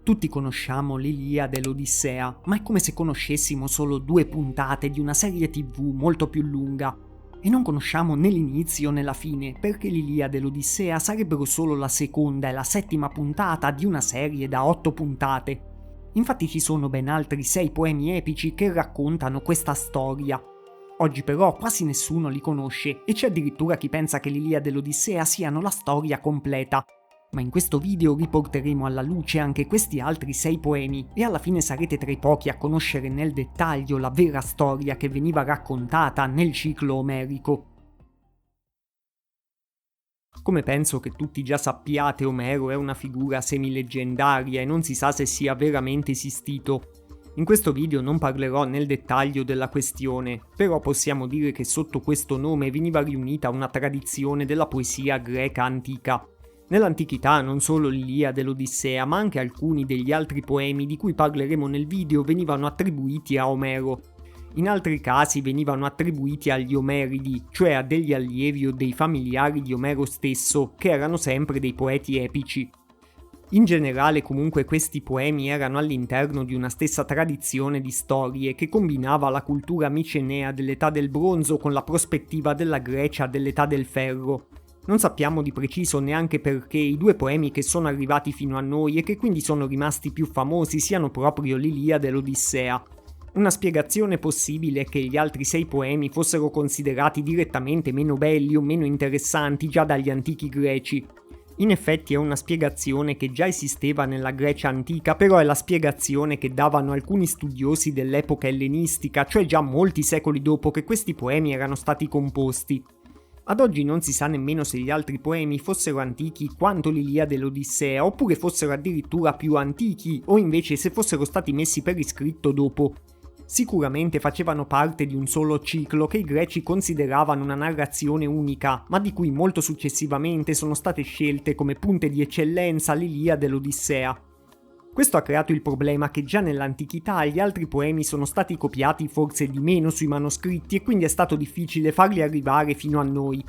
Tutti conosciamo l'Iliade e l'Odissea, ma è come se conoscessimo solo 2 puntate di una serie TV molto più lunga. E non conosciamo né l'inizio né la fine, perché l'Iliade e l'Odissea sarebbero solo la seconda e la settima puntata di una serie da 8 puntate. Infatti ci sono ben altri 6 poemi epici che raccontano questa storia. Oggi però quasi nessuno li conosce e c'è addirittura chi pensa che l'Iliade e l'Odissea siano la storia completa. Ma in questo video riporteremo alla luce anche questi altri 6 poemi e alla fine sarete tra i pochi a conoscere nel dettaglio la vera storia che veniva raccontata nel ciclo omerico. Come penso che tutti già sappiate, Omero è una figura semileggendaria e non si sa se sia veramente esistito. In questo video non parlerò nel dettaglio della questione, però possiamo dire che sotto questo nome veniva riunita una tradizione della poesia greca antica. Nell'antichità non solo l'Iliade e l'Odissea, ma anche alcuni degli altri poemi di cui parleremo nel video venivano attribuiti a Omero. In altri casi venivano attribuiti agli Omeridi, cioè a degli allievi o dei familiari di Omero stesso, che erano sempre dei poeti epici. In generale comunque questi poemi erano all'interno di una stessa tradizione di storie che combinava la cultura micenea dell'età del bronzo con la prospettiva della Grecia dell'età del ferro. Non sappiamo di preciso neanche perché i 2 poemi che sono arrivati fino a noi e che quindi sono rimasti più famosi siano proprio l'Iliade e l'Odissea. Una spiegazione possibile è che gli altri 6 poemi fossero considerati direttamente meno belli o meno interessanti già dagli antichi greci. In effetti è una spiegazione che già esisteva nella Grecia antica, però è la spiegazione che davano alcuni studiosi dell'epoca ellenistica, cioè già molti secoli dopo che questi poemi erano stati composti. Ad oggi non si sa nemmeno se gli altri poemi fossero antichi quanto l'Iliade e l'Odissea, oppure fossero addirittura più antichi, o invece se fossero stati messi per iscritto dopo. Sicuramente facevano parte di un solo ciclo che i greci consideravano una narrazione unica, ma di cui molto successivamente sono state scelte come punte di eccellenza l'Iliade e l'Odissea. Questo ha creato il problema che già nell'antichità gli altri poemi sono stati copiati forse di meno sui manoscritti e quindi è stato difficile farli arrivare fino a noi.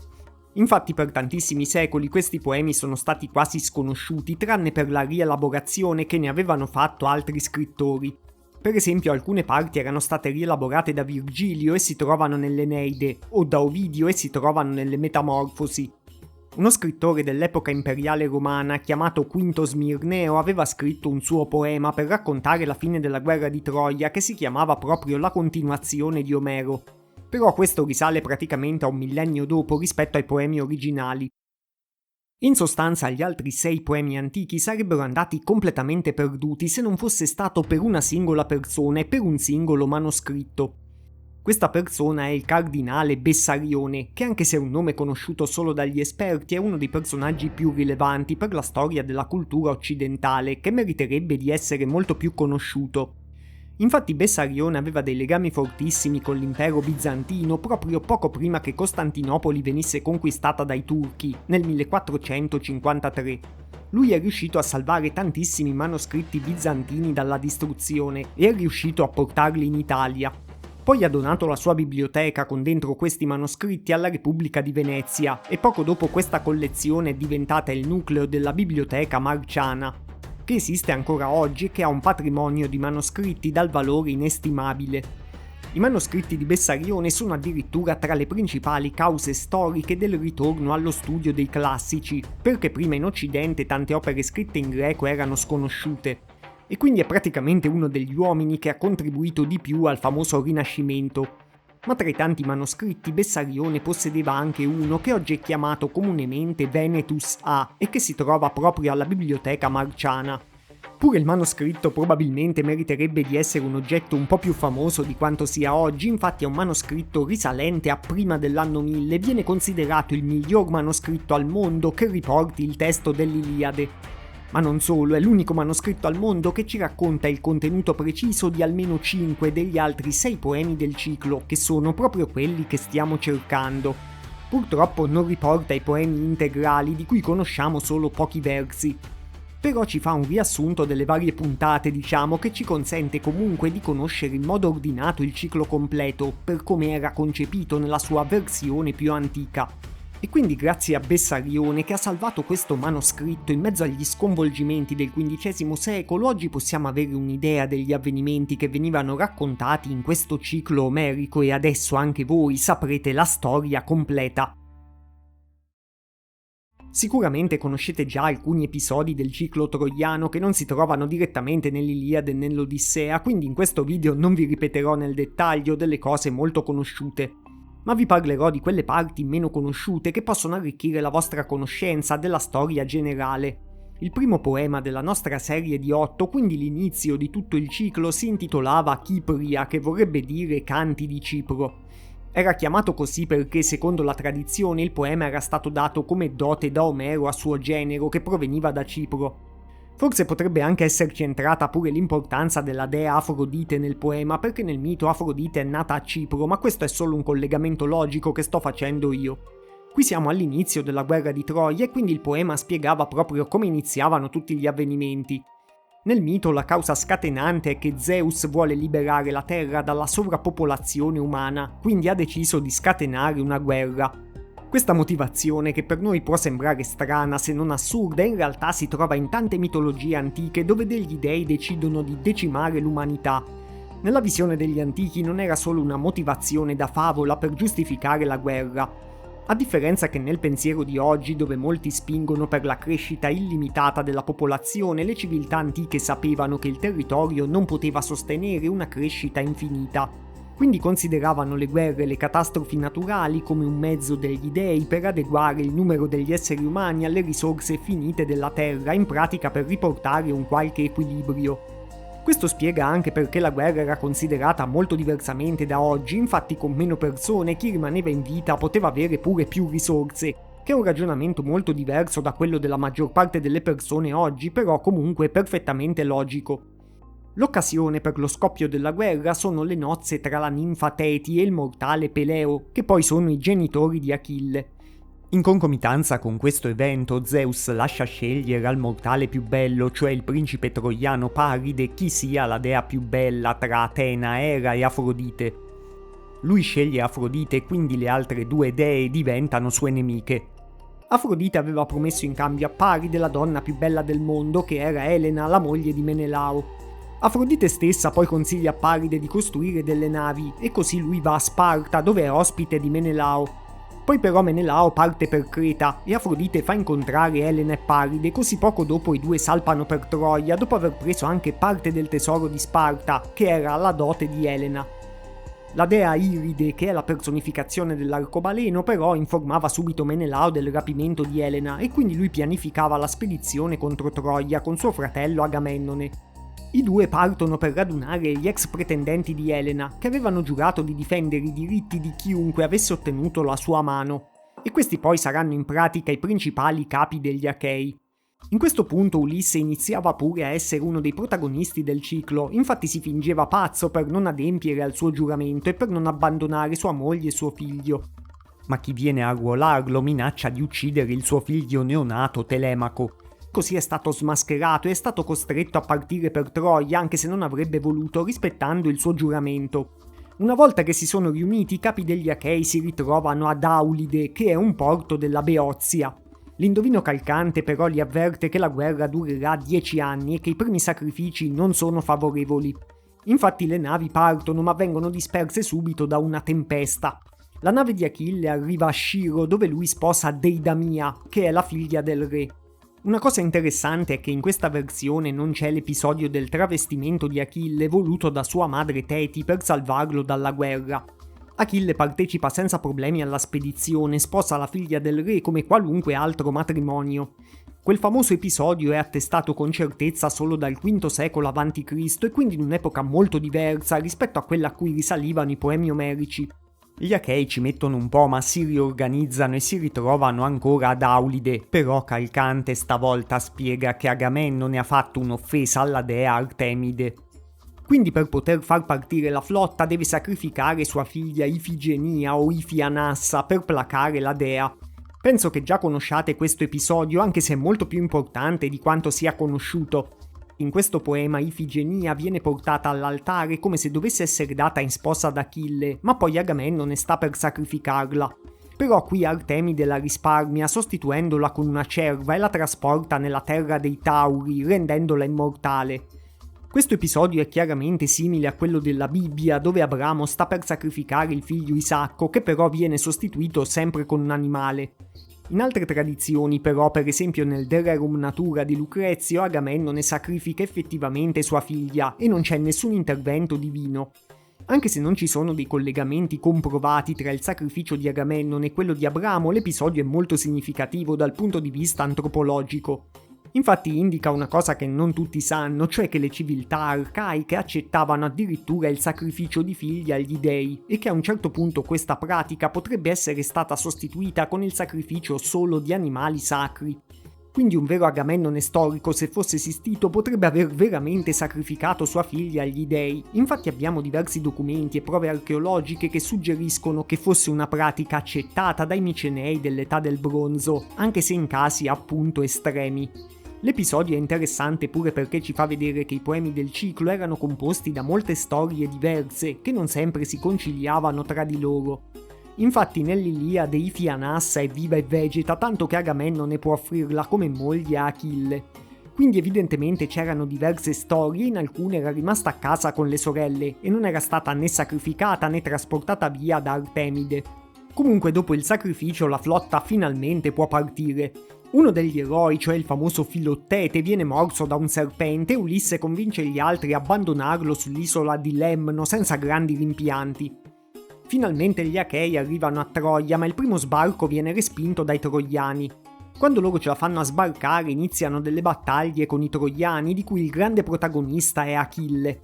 Infatti per tantissimi secoli questi poemi sono stati quasi sconosciuti tranne per la rielaborazione che ne avevano fatto altri scrittori. Per esempio alcune parti erano state rielaborate da Virgilio e si trovano nell'Eneide, o da Ovidio e si trovano nelle Metamorfosi. Uno scrittore dell'epoca imperiale romana chiamato Quinto Smirneo aveva scritto un suo poema per raccontare la fine della guerra di Troia che si chiamava proprio La continuazione di Omero. Però questo risale praticamente a un millennio dopo rispetto ai poemi originali. In sostanza gli altri 6 poemi antichi sarebbero andati completamente perduti se non fosse stato per una singola persona e per un singolo manoscritto. Questa persona è il cardinale Bessarione, che anche se è un nome conosciuto solo dagli esperti è uno dei personaggi più rilevanti per la storia della cultura occidentale, che meriterebbe di essere molto più conosciuto. Infatti Bessarione aveva dei legami fortissimi con l'impero bizantino proprio poco prima che Costantinopoli venisse conquistata dai turchi, nel 1453. Lui è riuscito a salvare tantissimi manoscritti bizantini dalla distruzione e è riuscito a portarli in Italia. Poi ha donato la sua biblioteca con dentro questi manoscritti alla Repubblica di Venezia e poco dopo questa collezione è diventata il nucleo della Biblioteca Marciana, che esiste ancora oggi e che ha un patrimonio di manoscritti dal valore inestimabile. I manoscritti di Bessarione sono addirittura tra le principali cause storiche del ritorno allo studio dei classici, perché prima in Occidente tante opere scritte in greco erano sconosciute. E quindi è praticamente uno degli uomini che ha contribuito di più al famoso Rinascimento. Ma tra i tanti manoscritti Bessarione possedeva anche uno che oggi è chiamato comunemente Venetus A e che si trova proprio alla Biblioteca Marciana. Pure il manoscritto probabilmente meriterebbe di essere un oggetto un po' più famoso di quanto sia oggi, infatti è un manoscritto risalente a prima dell'anno 1000 e viene considerato il miglior manoscritto al mondo che riporti il testo dell'Iliade. Ma non solo, è l'unico manoscritto al mondo che ci racconta il contenuto preciso di almeno 5 degli altri 6 poemi del ciclo, che sono proprio quelli che stiamo cercando. Purtroppo non riporta i poemi integrali, di cui conosciamo solo pochi versi. Però ci fa un riassunto delle varie puntate, che ci consente comunque di conoscere in modo ordinato il ciclo completo, per come era concepito nella sua versione più antica. E quindi grazie a Bessarione che ha salvato questo manoscritto in mezzo agli sconvolgimenti del XV secolo, oggi possiamo avere un'idea degli avvenimenti che venivano raccontati in questo ciclo omerico e adesso anche voi saprete la storia completa. Sicuramente conoscete già alcuni episodi del ciclo troiano che non si trovano direttamente nell'Iliade e nell'Odissea, quindi in questo video non vi ripeterò nel dettaglio delle cose molto conosciute, ma vi parlerò di quelle parti meno conosciute che possono arricchire la vostra conoscenza della storia generale. Il primo poema della nostra serie di 8, quindi l'inizio di tutto il ciclo, si intitolava Kypria, che vorrebbe dire Canti di Cipro. Era chiamato così perché, secondo la tradizione, il poema era stato dato come dote da Omero a suo genero, che proveniva da Cipro. Forse potrebbe anche esserci entrata pure l'importanza della dea Afrodite nel poema, perché nel mito Afrodite è nata a Cipro, ma questo è solo un collegamento logico che sto facendo io. Qui siamo all'inizio della guerra di Troia e quindi il poema spiegava proprio come iniziavano tutti gli avvenimenti. Nel mito la causa scatenante è che Zeus vuole liberare la Terra dalla sovrappopolazione umana, quindi ha deciso di scatenare una guerra. Questa motivazione, che per noi può sembrare strana se non assurda, in realtà si trova in tante mitologie antiche dove degli dei decidono di decimare l'umanità. Nella visione degli antichi non era solo una motivazione da favola per giustificare la guerra. A differenza che nel pensiero di oggi, dove molti spingono per la crescita illimitata della popolazione, le civiltà antiche sapevano che il territorio non poteva sostenere una crescita infinita. Quindi consideravano le guerre e le catastrofi naturali come un mezzo degli dei per adeguare il numero degli esseri umani alle risorse finite della Terra, in pratica per riportare un qualche equilibrio. Questo spiega anche perché la guerra era considerata molto diversamente da oggi, infatti con meno persone chi rimaneva in vita poteva avere pure più risorse, che è un ragionamento molto diverso da quello della maggior parte delle persone oggi, però comunque perfettamente logico. L'occasione per lo scoppio della guerra sono le nozze tra la ninfa Teti e il mortale Peleo, che poi sono i genitori di Achille. In concomitanza con questo evento, Zeus lascia scegliere al mortale più bello, cioè il principe troiano Paride, chi sia la dea più bella tra Atena, Era e Afrodite. Lui sceglie Afrodite e quindi le altre due dee diventano sue nemiche. Afrodite aveva promesso in cambio a Paride la donna più bella del mondo, che era Elena, la moglie di Menelao. Afrodite stessa poi consiglia a Paride di costruire delle navi e così lui va a Sparta, dove è ospite di Menelao. Poi però Menelao parte per Creta e Afrodite fa incontrare Elena e Paride, così poco dopo i due salpano per Troia dopo aver preso anche parte del tesoro di Sparta, che era la dote di Elena. La dea Iride, che è la personificazione dell'arcobaleno, però informava subito Menelao del rapimento di Elena e quindi lui pianificava la spedizione contro Troia con suo fratello Agamennone. I due partono per radunare gli ex pretendenti di Elena, che avevano giurato di difendere i diritti di chiunque avesse ottenuto la sua mano, e questi poi saranno in pratica i principali capi degli Achei. In questo punto Ulisse iniziava pure a essere uno dei protagonisti del ciclo, infatti si fingeva pazzo per non adempiere al suo giuramento e per non abbandonare sua moglie e suo figlio. Ma chi viene a arruolarlo minaccia di uccidere il suo figlio neonato Telemaco. Così è stato smascherato e è stato costretto a partire per Troia anche se non avrebbe voluto, rispettando il suo giuramento. Una volta che si sono riuniti, i capi degli Achei si ritrovano ad Aulide, che è un porto della Beozia. L'indovino calcante però li avverte che la guerra durerà 10 anni e che i primi sacrifici non sono favorevoli. Infatti le navi partono ma vengono disperse subito da una tempesta. La nave di Achille arriva a Sciro, dove lui sposa Deidamia, che è la figlia del re. Una cosa interessante è che in questa versione non c'è l'episodio del travestimento di Achille voluto da sua madre Teti per salvarlo dalla guerra. Achille partecipa senza problemi alla spedizione, sposa la figlia del re come qualunque altro matrimonio. Quel famoso episodio è attestato con certezza solo dal V secolo a.C. e quindi in un'epoca molto diversa rispetto a quella a cui risalivano i poemi omerici. Gli Achei ci mettono un po' ma si riorganizzano e si ritrovano ancora ad Aulide, però Calcante stavolta spiega che Agamennone ha fatto un'offesa alla dea Artemide. Quindi per poter far partire la flotta deve sacrificare sua figlia Ifigenia o Ifianassa per placare la dea. Penso che già conosciate questo episodio anche se è molto più importante di quanto sia conosciuto. In questo poema Ifigenia viene portata all'altare come se dovesse essere data in sposa ad Achille, ma poi Agamennone sta per sacrificarla. Però qui Artemide la risparmia sostituendola con una cerva e la trasporta nella terra dei Tauri, rendendola immortale. Questo episodio è chiaramente simile a quello della Bibbia, dove Abramo sta per sacrificare il figlio Isacco, che però viene sostituito sempre con un animale. In altre tradizioni, però, per esempio nel De Rerum Natura di Lucrezio, Agamennone sacrifica effettivamente sua figlia e non c'è nessun intervento divino. Anche se non ci sono dei collegamenti comprovati tra il sacrificio di Agamennone e quello di Abramo, l'episodio è molto significativo dal punto di vista antropologico. Infatti indica una cosa che non tutti sanno, cioè che le civiltà arcaiche accettavano addirittura il sacrificio di figli agli dei e che a un certo punto questa pratica potrebbe essere stata sostituita con il sacrificio solo di animali sacri. Quindi un vero Agamennone storico, se fosse esistito, potrebbe aver veramente sacrificato sua figlia agli dei. Infatti abbiamo diversi documenti e prove archeologiche che suggeriscono che fosse una pratica accettata dai Micenei dell'età del bronzo, anche se in casi appunto estremi. L'episodio è interessante pure perché ci fa vedere che i poemi del ciclo erano composti da molte storie diverse che non sempre si conciliavano tra di loro. Infatti nell'Iliade Ifianassa è viva e vegeta tanto che Agamennone può offrirla come moglie a Achille. Quindi evidentemente c'erano diverse storie e in alcune era rimasta a casa con le sorelle e non era stata né sacrificata né trasportata via da Artemide. Comunque dopo il sacrificio la flotta finalmente può partire. Uno degli eroi, cioè il famoso Filottete, viene morso da un serpente e Ulisse convince gli altri a abbandonarlo sull'isola di Lemno senza grandi rimpianti. Finalmente gli Achei arrivano a Troia, ma il primo sbarco viene respinto dai Troiani. Quando loro ce la fanno a sbarcare iniziano delle battaglie con i Troiani, di cui il grande protagonista è Achille.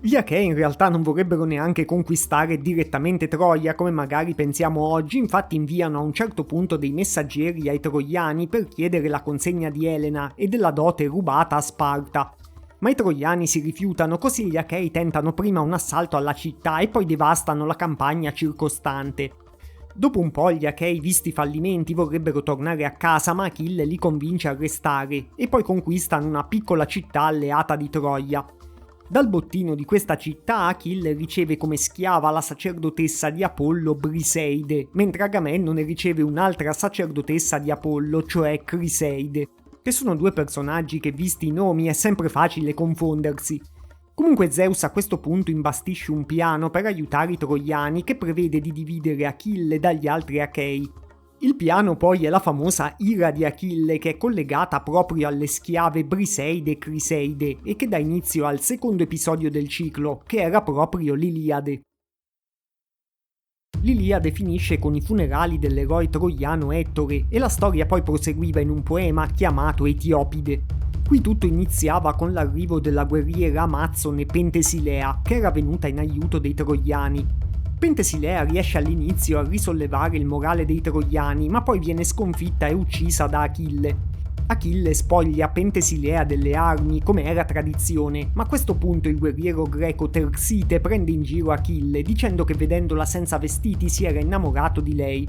Gli Achei in realtà non vorrebbero neanche conquistare direttamente Troia come magari pensiamo oggi, infatti inviano a un certo punto dei messaggeri ai Troiani per chiedere la consegna di Elena e della dote rubata a Sparta. Ma i Troiani si rifiutano, così gli Achei tentano prima un assalto alla città e poi devastano la campagna circostante. Dopo un po' gli Achei, visti i fallimenti, vorrebbero tornare a casa, ma Achille li convince a restare e poi conquistano una piccola città alleata di Troia. Dal bottino di questa città Achille riceve come schiava la sacerdotessa di Apollo Briseide, mentre Agamennone riceve un'altra sacerdotessa di Apollo, cioè Criseide, che sono due personaggi che visti i nomi è sempre facile confondersi. Comunque Zeus a questo punto imbastisce un piano per aiutare i Troiani che prevede di dividere Achille dagli altri Achei. Il piano poi è la famosa ira di Achille che è collegata proprio alle schiave Briseide e Criseide e che dà inizio al secondo episodio del ciclo, che era proprio l'Iliade. L'Iliade finisce con i funerali dell'eroe troiano Ettore e la storia poi proseguiva in un poema chiamato Etiopide. Qui tutto iniziava con l'arrivo della guerriera amazzone Pentesilea, che era venuta in aiuto dei troiani. Pentesilea riesce all'inizio a risollevare il morale dei troiani, ma poi viene sconfitta e uccisa da Achille. Achille spoglia Pentesilea delle armi, come era tradizione, ma a questo punto il guerriero greco Tersite prende in giro Achille, dicendo che vedendola senza vestiti si era innamorato di lei.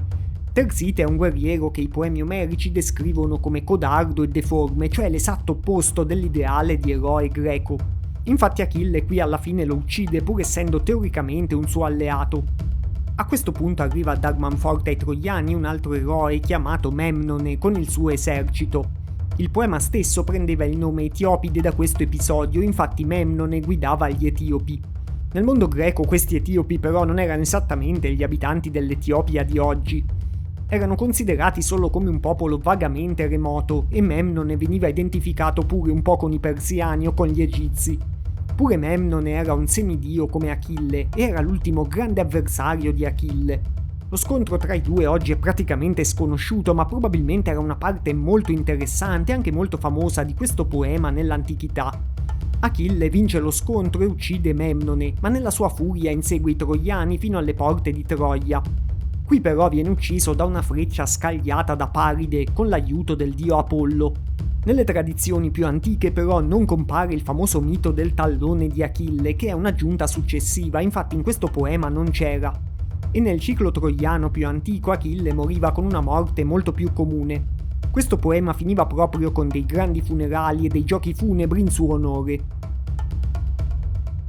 Tersite è un guerriero che i poemi omerici descrivono come codardo e deforme, cioè l'esatto opposto dell'ideale di eroe greco. Infatti Achille qui alla fine lo uccide pur essendo teoricamente un suo alleato. A questo punto arriva a dar manforte ai troiani un altro eroe chiamato Memnone con il suo esercito. Il poema stesso prendeva il nome Etiopide da questo episodio, infatti Memnone guidava gli Etiopi. Nel mondo greco questi Etiopi però non erano esattamente gli abitanti dell'Etiopia di oggi. Erano considerati solo come un popolo vagamente remoto e Memnone veniva identificato pure un po' con i persiani o con gli egizi. Pure Memnone era un semidio come Achille e era l'ultimo grande avversario di Achille. Lo scontro tra i due oggi è praticamente sconosciuto, ma probabilmente era una parte molto interessante e anche molto famosa di questo poema nell'antichità. Achille vince lo scontro e uccide Memnone, ma nella sua furia insegue i troiani fino alle porte di Troia. Qui però viene ucciso da una freccia scagliata da Paride con l'aiuto del dio Apollo. Nelle tradizioni più antiche però non compare il famoso mito del tallone di Achille, che è un'aggiunta successiva, infatti in questo poema non c'era. E nel ciclo troiano più antico Achille moriva con una morte molto più comune. Questo poema finiva proprio con dei grandi funerali e dei giochi funebri in suo onore.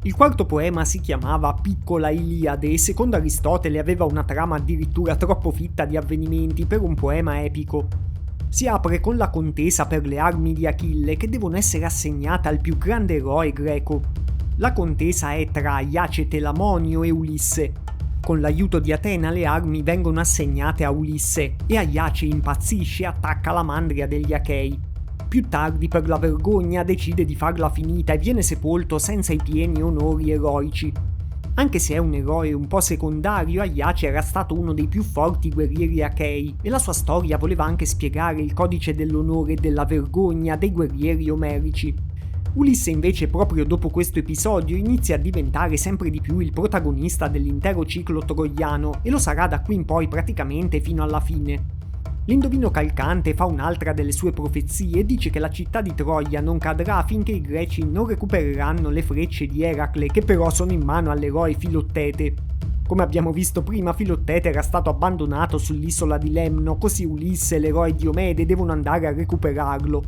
Il quarto poema si chiamava Piccola Iliade e secondo Aristotele aveva una trama addirittura troppo fitta di avvenimenti per un poema epico. Si apre con la contesa per le armi di Achille che devono essere assegnate al più grande eroe greco. La contesa è tra Aiace Telamonio e Ulisse. Con l'aiuto di Atena le armi vengono assegnate a Ulisse e Aiace impazzisce e attacca la mandria degli Achei. Più tardi, per la vergogna, decide di farla finita e viene sepolto senza i pieni onori eroici. Anche se è un eroe un po' secondario, Aiace era stato uno dei più forti guerrieri achei e la sua storia voleva anche spiegare il codice dell'onore e della vergogna dei guerrieri omerici. Ulisse invece proprio dopo questo episodio inizia a diventare sempre di più il protagonista dell'intero ciclo troiano e lo sarà da qui in poi praticamente fino alla fine. L'indovino calcante fa un'altra delle sue profezie e dice che la città di Troia non cadrà finché i greci non recupereranno le frecce di Eracle, che però sono in mano all'eroe Filottete. Come abbiamo visto prima, Filottete era stato abbandonato sull'isola di Lemno, così Ulisse e l'eroe Diomede devono andare a recuperarlo.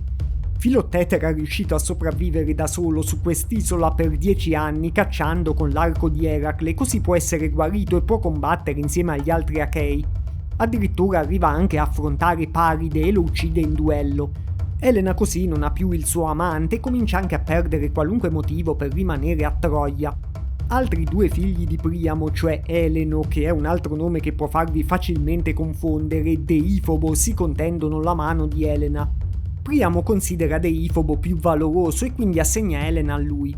Filottete era riuscito a sopravvivere da solo su quest'isola per 10 anni cacciando con l'arco di Eracle, così può essere guarito e può combattere insieme agli altri achei. Addirittura arriva anche a affrontare Paride e lo uccide in duello. Elena così non ha più il suo amante e comincia anche a perdere qualunque motivo per rimanere a Troia. Altri due figli di Priamo, cioè Eleno, che è un altro nome che può farvi facilmente confondere, e Deifobo si contendono la mano di Elena. Priamo considera Deifobo più valoroso e quindi assegna Elena a lui.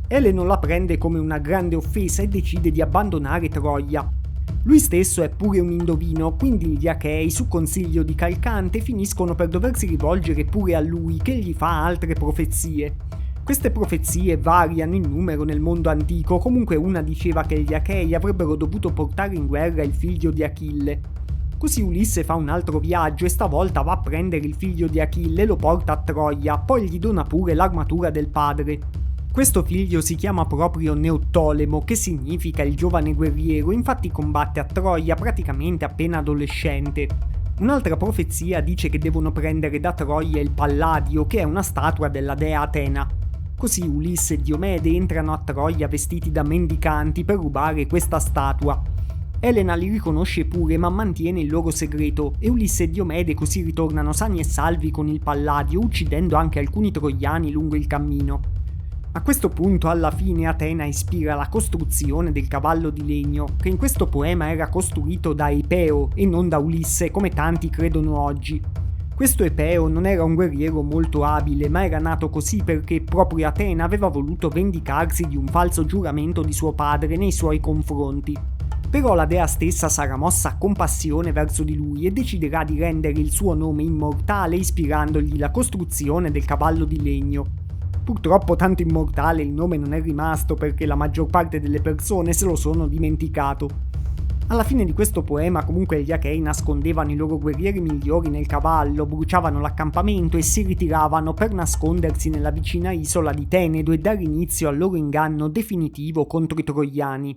Eleno la prende come una grande offesa e decide di abbandonare Troia. Lui stesso è pure un indovino, quindi gli Achei, su consiglio di Calcante, finiscono per doversi rivolgere pure a lui, che gli fa altre profezie. Queste profezie variano in numero nel mondo antico, comunque una diceva che gli Achei avrebbero dovuto portare in guerra il figlio di Achille. Così Ulisse fa un altro viaggio e stavolta va a prendere il figlio di Achille e lo porta a Troia, poi gli dona pure l'armatura del padre. Questo figlio si chiama proprio Neottolemo, che significa il giovane guerriero, infatti combatte a Troia praticamente appena adolescente. Un'altra profezia dice che devono prendere da Troia il Palladio, che è una statua della dea Atena. Così Ulisse e Diomede entrano a Troia vestiti da mendicanti per rubare questa statua. Elena li riconosce pure ma mantiene il loro segreto e Ulisse e Diomede così ritornano sani e salvi con il Palladio, uccidendo anche alcuni troiani lungo il cammino. A questo punto alla fine Atena ispira la costruzione del cavallo di legno, che in questo poema era costruito da Epeo e non da Ulisse come tanti credono oggi. Questo Epeo non era un guerriero molto abile, ma era nato così perché proprio Atena aveva voluto vendicarsi di un falso giuramento di suo padre nei suoi confronti. Però la dea stessa sarà mossa a compassione verso di lui e deciderà di rendere il suo nome immortale ispirandogli la costruzione del cavallo di legno. Purtroppo tanto immortale il nome non è rimasto perché la maggior parte delle persone se lo sono dimenticato. Alla fine di questo poema comunque gli Achei nascondevano i loro guerrieri migliori nel cavallo, bruciavano l'accampamento e si ritiravano per nascondersi nella vicina isola di Tenedo e dare inizio al loro inganno definitivo contro i troiani.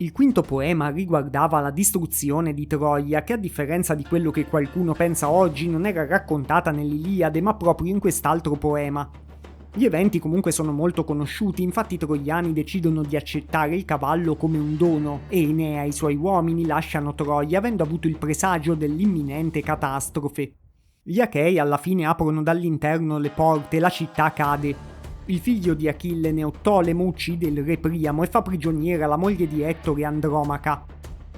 Il quinto poema riguardava la distruzione di Troia, che a differenza di quello che qualcuno pensa oggi non era raccontata nell'Iliade ma proprio in quest'altro poema. Gli eventi comunque sono molto conosciuti, infatti i troiani decidono di accettare il cavallo come un dono e Enea e i suoi uomini lasciano Troia avendo avuto il presagio dell'imminente catastrofe. Gli Achei alla fine aprono dall'interno le porte e la città cade. Il figlio di Achille Neottolemo uccide il re Priamo e fa prigioniera la moglie di Ettore Andromaca.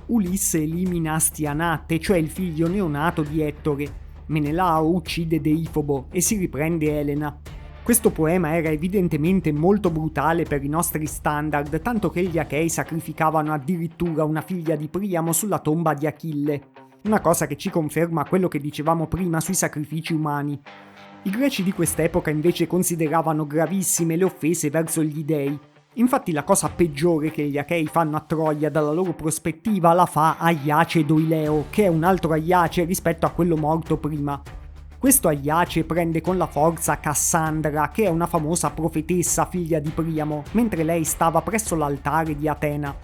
Ulisse elimina Astianate, cioè il figlio neonato di Ettore. Menelao uccide Deifobo e si riprende Elena. Questo poema era evidentemente molto brutale per i nostri standard, tanto che gli Achei sacrificavano addirittura una figlia di Priamo sulla tomba di Achille. Una cosa che ci conferma quello che dicevamo prima sui sacrifici umani. I greci di quest'epoca invece consideravano gravissime le offese verso gli dei. Infatti la cosa peggiore che gli Achei fanno a Troia dalla loro prospettiva la fa Aiace Doileo, che è un altro Aiace rispetto a quello morto prima. Questo Aiace prende con la forza Cassandra, che è una famosa profetessa figlia di Priamo, mentre lei stava presso l'altare di Atena.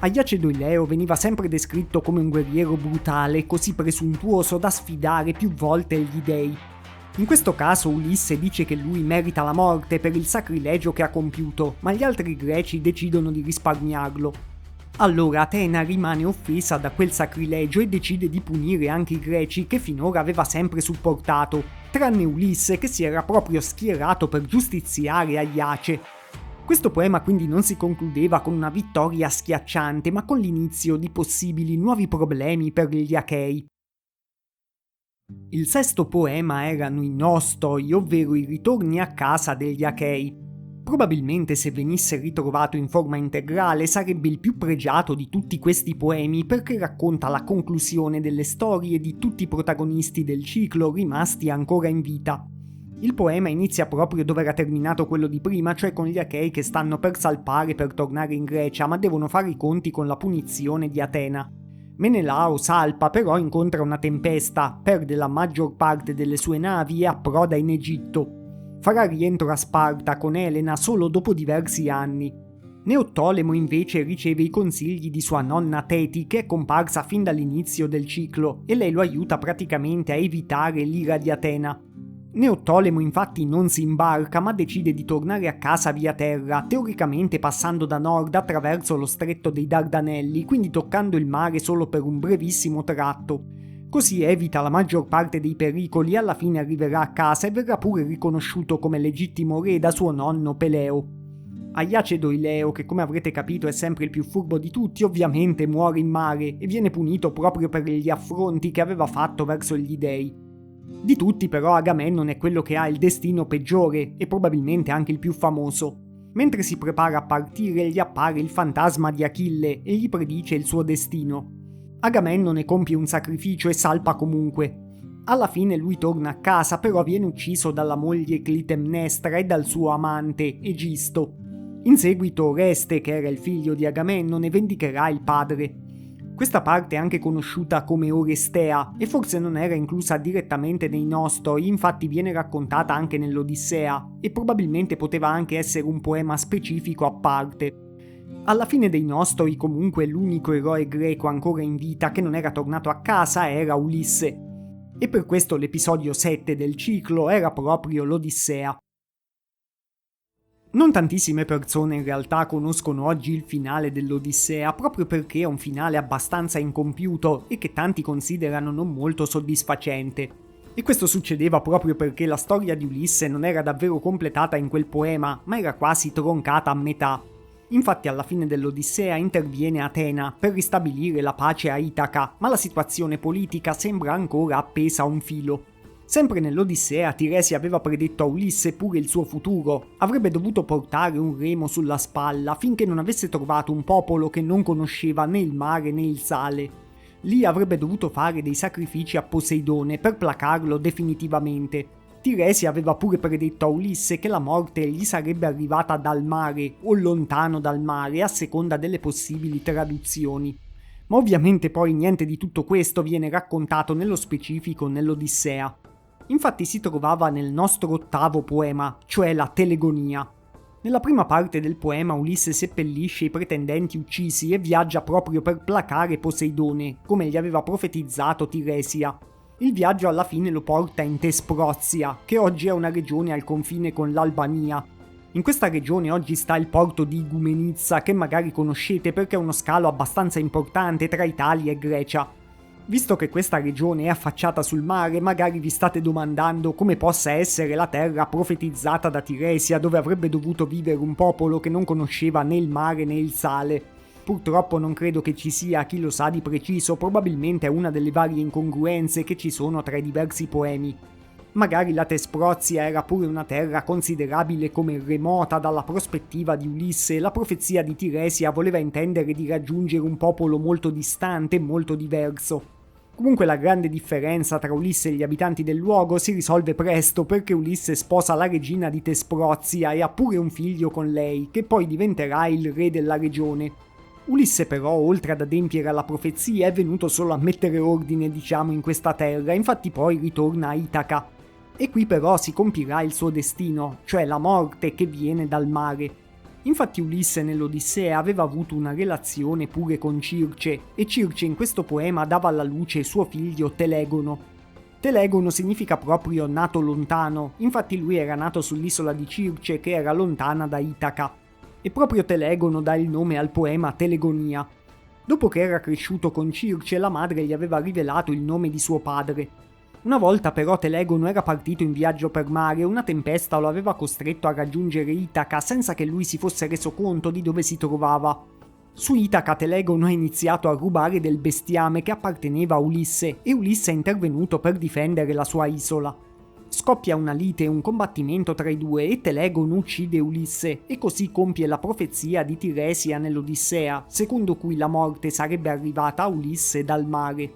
Aiace Doileo veniva sempre descritto come un guerriero brutale, così presuntuoso da sfidare più volte gli dei. In questo caso Ulisse dice che lui merita la morte per il sacrilegio che ha compiuto, ma gli altri greci decidono di risparmiarlo. Allora Atena rimane offesa da quel sacrilegio e decide di punire anche i greci che finora aveva sempre supportato, tranne Ulisse che si era proprio schierato per giustiziare Aiace. Questo poema quindi non si concludeva con una vittoria schiacciante, ma con l'inizio di possibili nuovi problemi per gli Achei. Il sesto poema erano i Nostoi, ovvero i ritorni a casa degli Achei. Probabilmente se venisse ritrovato in forma integrale sarebbe il più pregiato di tutti questi poemi perché racconta la conclusione delle storie di tutti i protagonisti del ciclo rimasti ancora in vita. Il poema inizia proprio dove era terminato quello di prima, cioè con gli Achei che stanno per salpare per tornare in Grecia, ma devono fare i conti con la punizione di Atena. Menelao salpa, però incontra una tempesta, perde la maggior parte delle sue navi e approda in Egitto. Farà rientro a Sparta con Elena solo dopo diversi anni. Neottolemo invece riceve i consigli di sua nonna Teti, che è comparsa fin dall'inizio del ciclo, e lei lo aiuta praticamente a evitare l'ira di Atena. Neottolemo infatti non si imbarca ma decide di tornare a casa via terra, teoricamente passando da nord attraverso lo stretto dei Dardanelli, quindi toccando il mare solo per un brevissimo tratto. Così evita la maggior parte dei pericoli e alla fine arriverà a casa e verrà pure riconosciuto come legittimo re da suo nonno Peleo. Aiace Doileo, che come avrete capito è sempre il più furbo di tutti, ovviamente muore in mare e viene punito proprio per gli affronti che aveva fatto verso gli dei. Di tutti però Agamennone è quello che ha il destino peggiore e probabilmente anche il più famoso. Mentre si prepara a partire gli appare il fantasma di Achille e gli predice il suo destino. Agamennone compie un sacrificio e salpa comunque. Alla fine lui torna a casa, però viene ucciso dalla moglie Clitemnestra e dal suo amante Egisto. In seguito Oreste, che era il figlio di Agamennone, vendicherà il padre. Questa parte è anche conosciuta come Orestea e forse non era inclusa direttamente nei Nostoi, infatti viene raccontata anche nell'Odissea e probabilmente poteva anche essere un poema specifico a parte. Alla fine dei Nostoi comunque l'unico eroe greco ancora in vita che non era tornato a casa era Ulisse. E per questo l'episodio 7 del ciclo era proprio l'Odissea. Non tantissime persone in realtà conoscono oggi il finale dell'Odissea proprio perché è un finale abbastanza incompiuto e che tanti considerano non molto soddisfacente. E questo succedeva proprio perché la storia di Ulisse non era davvero completata in quel poema, ma era quasi troncata a metà. Infatti alla fine dell'Odissea interviene Atena per ristabilire la pace a Itaca, ma la situazione politica sembra ancora appesa a un filo. Sempre nell'Odissea Tiresi aveva predetto a Ulisse pure il suo futuro, avrebbe dovuto portare un remo sulla spalla finché non avesse trovato un popolo che non conosceva né il mare né il sale. Lì avrebbe dovuto fare dei sacrifici a Poseidone per placarlo definitivamente. Tiresi aveva pure predetto a Ulisse che la morte gli sarebbe arrivata dal mare o lontano dal mare a seconda delle possibili traduzioni. Ma ovviamente poi niente di tutto questo viene raccontato nello specifico nell'Odissea. Infatti si trovava nel nostro ottavo poema, cioè la Telegonia. Nella prima parte del poema Ulisse seppellisce i pretendenti uccisi e viaggia proprio per placare Poseidone, come gli aveva profetizzato Tiresia. Il viaggio alla fine lo porta in Tesprozia, che oggi è una regione al confine con l'Albania. In questa regione oggi sta il porto di Igoumenitsa, che magari conoscete perché è uno scalo abbastanza importante tra Italia e Grecia. Visto che questa regione è affacciata sul mare, magari vi state domandando come possa essere la terra profetizzata da Tiresia, dove avrebbe dovuto vivere un popolo che non conosceva né il mare né il sale. Purtroppo non credo che ci sia chi lo sa di preciso, probabilmente è una delle varie incongruenze che ci sono tra i diversi poemi. Magari la Tesprozia era pure una terra considerabile come remota dalla prospettiva di Ulisse e la profezia di Tiresia voleva intendere di raggiungere un popolo molto distante e molto diverso. Comunque la grande differenza tra Ulisse e gli abitanti del luogo si risolve presto perché Ulisse sposa la regina di Tesprozia e ha pure un figlio con lei, che poi diventerà il re della regione. Ulisse però, oltre ad adempiere alla profezia, è venuto solo a mettere ordine, diciamo, in questa terra, infatti poi ritorna a Itaca. E qui però si compirà il suo destino, cioè la morte che viene dal mare. Infatti Ulisse nell'Odissea aveva avuto una relazione pure con Circe, e Circe in questo poema dava alla luce suo figlio Telegono. Telegono significa proprio nato lontano, infatti lui era nato sull'isola di Circe che era lontana da Itaca. E proprio Telegono dà il nome al poema Telegonia. Dopo che era cresciuto con Circe, la madre gli aveva rivelato il nome di suo padre. Una volta però Telegono era partito in viaggio per mare e una tempesta lo aveva costretto a raggiungere Itaca senza che lui si fosse reso conto di dove si trovava. Su Itaca Telegono ha iniziato a rubare del bestiame che apparteneva a Ulisse e Ulisse è intervenuto per difendere la sua isola. Scoppia una lite e un combattimento tra i due e Telegono uccide Ulisse e così compie la profezia di Tiresia nell'Odissea, secondo cui la morte sarebbe arrivata a Ulisse dal mare.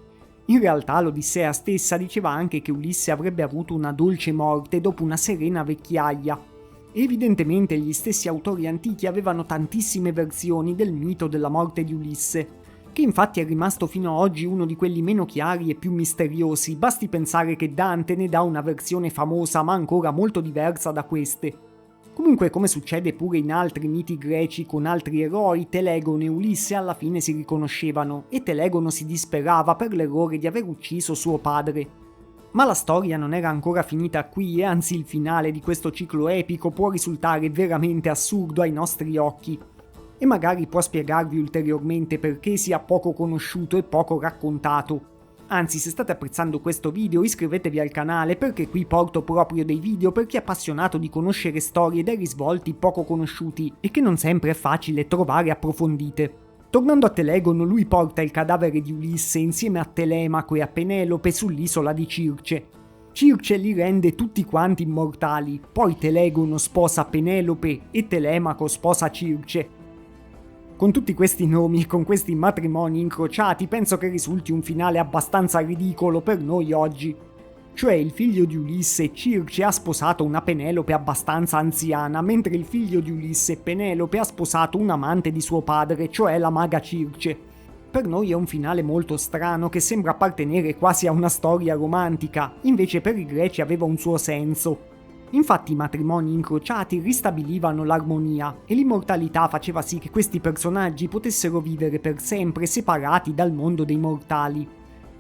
In realtà l'Odissea stessa diceva anche che Ulisse avrebbe avuto una dolce morte dopo una serena vecchiaia. Evidentemente gli stessi autori antichi avevano tantissime versioni del mito della morte di Ulisse, che infatti è rimasto fino ad oggi uno di quelli meno chiari e più misteriosi, basti pensare che Dante ne dà una versione famosa ma ancora molto diversa da queste. Comunque, come succede pure in altri miti greci con altri eroi, Telegono e Ulisse alla fine si riconoscevano e Telegono si disperava per l'errore di aver ucciso suo padre. Ma la storia non era ancora finita qui e anzi il finale di questo ciclo epico può risultare veramente assurdo ai nostri occhi. E magari può spiegarvi ulteriormente perché sia poco conosciuto e poco raccontato. Anzi, se state apprezzando questo video iscrivetevi al canale perché qui porto proprio dei video per chi è appassionato di conoscere storie dai risvolti poco conosciuti e che non sempre è facile trovare approfondite. Tornando a Telegono, lui porta il cadavere di Ulisse insieme a Telemaco e a Penelope sull'isola di Circe. Circe li rende tutti quanti immortali, poi Telegono sposa Penelope e Telemaco sposa Circe. Con tutti questi nomi e con questi matrimoni incrociati penso che risulti un finale abbastanza ridicolo per noi oggi. Cioè il figlio di Ulisse, Circe, ha sposato una Penelope abbastanza anziana, mentre il figlio di Ulisse, Penelope, ha sposato un amante di suo padre, cioè la maga Circe. Per noi è un finale molto strano che sembra appartenere quasi a una storia romantica, invece per i greci aveva un suo senso. Infatti i matrimoni incrociati ristabilivano l'armonia e l'immortalità faceva sì che questi personaggi potessero vivere per sempre separati dal mondo dei mortali.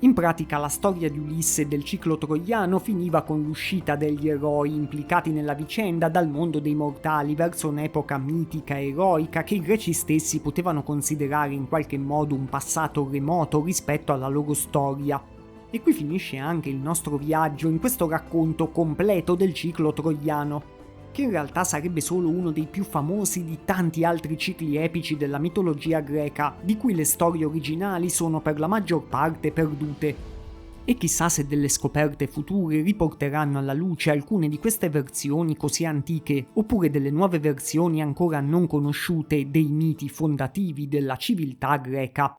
In pratica la storia di Ulisse e del ciclo troiano finiva con l'uscita degli eroi implicati nella vicenda dal mondo dei mortali verso un'epoca mitica e eroica che i greci stessi potevano considerare in qualche modo un passato remoto rispetto alla loro storia. E qui finisce anche il nostro viaggio in questo racconto completo del ciclo troiano, che in realtà sarebbe solo uno dei più famosi di tanti altri cicli epici della mitologia greca, di cui le storie originali sono per la maggior parte perdute. E chissà se delle scoperte future riporteranno alla luce alcune di queste versioni così antiche, oppure delle nuove versioni ancora non conosciute dei miti fondativi della civiltà greca.